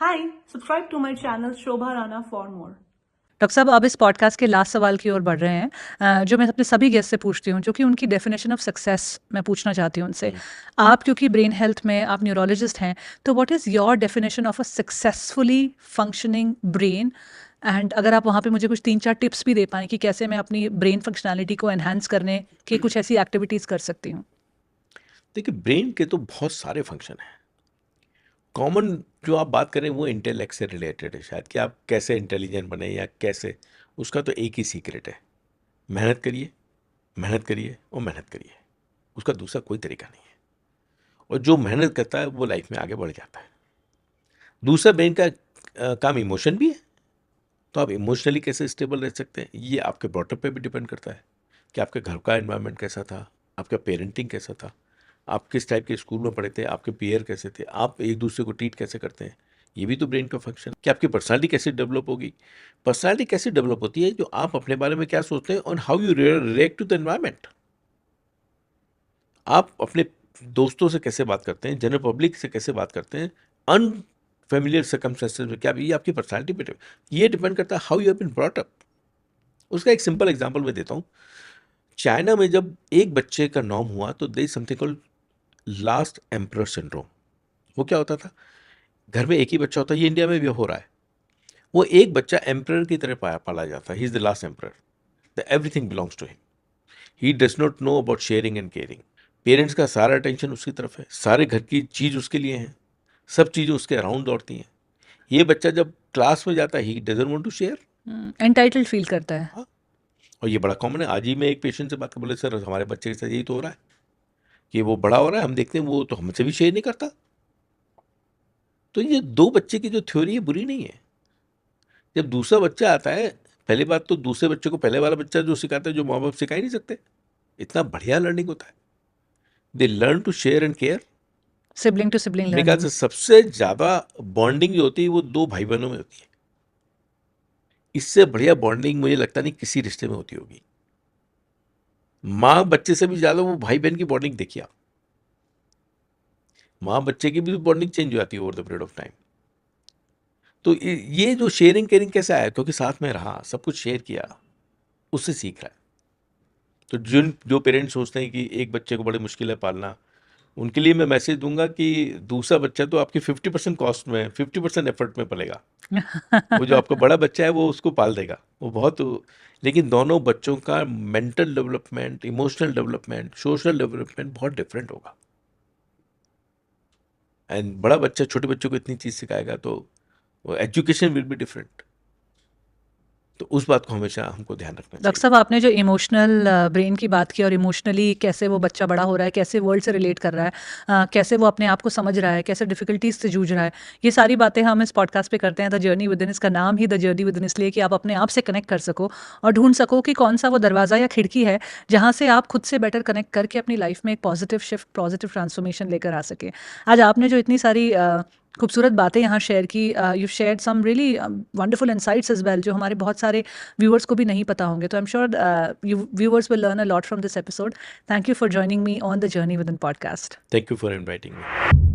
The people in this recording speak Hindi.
Hi, subscribe to my channel Shobha Rana for more. Doctor साहब, अब इस पॉडकास्ट के लास्ट सवाल की ओर बढ़ रहे हैं, जो मैं अपने सभी गेस्ट से पूछती हूँ, जो कि उनकी डेफिनेशन ऑफ सक्सेस मैं पूछना चाहती हूँ उनसे। आप क्योंकि ब्रेन हेल्थ में आप न्यूरोलॉजिस्ट हैं, तो what is your definition of a successfully functioning brain? And अगर आप वहाँ पे मुझे कुछ 3-4 टिप्स भी दे पाएँ कि कैसे मैं अपनी ब्रेन फंक्शनैलिटी को एनहांस करने की कुछ ऐसी एक्टिविटीज़ कर सकती हूँ। देखिए, ब्रेन के तो बहुत सारे फंक्शन हैं। कॉमन जो आप बात करें वो इंटेलेक्ट से रिलेटेड है शायद, कि आप कैसे इंटेलिजेंट बने या कैसे। उसका तो एक ही सीक्रेट है, मेहनत करिए, मेहनत करिए और मेहनत करिए। उसका दूसरा कोई तरीका नहीं है। और जो मेहनत करता है वो लाइफ में आगे बढ़ जाता है। दूसरा, ब्रेन का काम इमोशन भी है। तो आप इमोशनली कैसे स्टेबल रह सकते हैं, ये आपके ब्रॉटअप पे भी डिपेंड करता है कि आपके घर का एनवायरनमेंट कैसा था, आपका पेरेंटिंग कैसा था, आप किस टाइप के स्कूल में पढ़े थे, आपके पीयर कैसे थे, आप एक दूसरे को ट्रीट कैसे करते हैं। ये भी तो ब्रेन का फंक्शन है कि आपकी पर्सनालिटी कैसे डेवलप होगी। पर्सनालिटी कैसे डेवलप होती है, जो आप अपने बारे में क्या सोचते हैं और how you react to the environment. आप अपने दोस्तों से कैसे बात करते हैं, जनरल पब्लिक से कैसे बात करते हैं, अनफेमिलियर सर्कमस्टेंसेस में, क्या ये आपकी पर्सनालिटी पे ये डिपेंड करता है how you have been brought up. उसका एक सिंपल एग्जांपल मैं देता हूँ। चाइना में जब एक बच्चे का नॉर्म हुआ तो they something called last emperor syndrome. वो क्या होता था, घर में एक ही बच्चा होता है, ये इंडिया में भी हो रहा है। वो एक बच्चा एम्परर की तरह पाला जाता है, he is the last emperor, the everything belongs to him, he does not know about sharing and caring. Parents का सारा अटेंशन उसकी तरफ है, सारे घर की चीज़ उसके लिए है, सब चीज़ें उसके अराउंड दौड़ती हैं। ये बच्चा जब क्लास में जाता है, he doesn't want to share. Entitled feel करता है। हाँ, और ये बड़ा कॉमन है। आज ही मैं एक पेशेंट से बात कर, बोले सर हमारे बच्चे के साथ यही तो हो रहा है कि वो बड़ा हो रहा है, हम देखते हैं वो तो हमसे भी शेयर नहीं करता। तो ये दो बच्चे की जो थ्योरी है बुरी नहीं है। जब दूसरा बच्चा आता है, पहली बात तो दूसरे बच्चे को पहले वाला बच्चा जो सिखाता है, जो माँ बाप सिखा ही नहीं सकते, इतना बढ़िया लर्निंग होता है। They learn to share and care. Sibling to sibling मेरे ख्याल लर्निंग। से सबसे ज़्यादा बॉन्डिंग जो होती है वो दो भाई बहनों में होती है। इससे बढ़िया बॉन्डिंग मुझे लगता नहीं किसी रिश्ते में होती होगी। माँ बच्चे से भी ज़्यादा वो भाई बहन की बॉन्डिंग देखिए आप। माँ बच्चे की भी बॉन्डिंग चेंज हो जाती है over the period of time. तो ये जो शेयरिंग केयरिंग कैसे आया, क्योंकि साथ में रहा, सब कुछ शेयर किया, उससे सीख रहा है। तो जो पेरेंट्स सोचते हैं कि एक बच्चे को बड़ी मुश्किल है पालना, उनके लिए मैं मैसेज दूंगा कि दूसरा बच्चा तो आपकी 50% कॉस्ट में, 50% एफर्ट में पलेगा। वो जो आपका बड़ा बच्चा है वो उसको पाल देगा, वो बहुत। लेकिन दोनों बच्चों का mental development, emotional development, social development बहुत डिफरेंट होगा। एंड बड़ा बच्चा छोटे बच्चों को इतनी चीज़ सिखाएगा तो एजुकेशन विल बी डिफरेंट। तो उस बात को हमेशा हमको ध्यान रखना डॉक्टर चाहिए। साहब, आपने जो इमोशनल ब्रेन की बात की और इमोशनली कैसे वो बच्चा बड़ा हो रहा है, कैसे वर्ल्ड से रिलेट कर रहा है, कैसे वो अपने आप को समझ रहा है, कैसे डिफिकल्टीज से जूझ रहा है, ये सारी बातें हम इस पॉडकास्ट पे करते हैं द जर्नी विद इन। इसका नाम ही द जर्नी विद इन इसलिए कि आप अपने आप से कनेक्ट कर सको और ढूंढ सको कि कौन सा वो दरवाज़ा या खिड़की है जहाँ से आप खुद से बेटर कनेक्ट करके अपनी लाइफ में एक पॉजिटिव शिफ्ट, पॉजिटिव ट्रांसफॉर्मेशन लेकर आ सके। आज आपने जो इतनी सारी खूबसूरत बातें यहाँ शेयर की, you shared some really wonderful insights as well, जो हमारे बहुत सारे व्यूअर्स को भी नहीं पता होंगे। तो I am sure you viewers will learn a lot from this episode. Thank you for joining me on the journey with in podcast. Thank you for inviting me.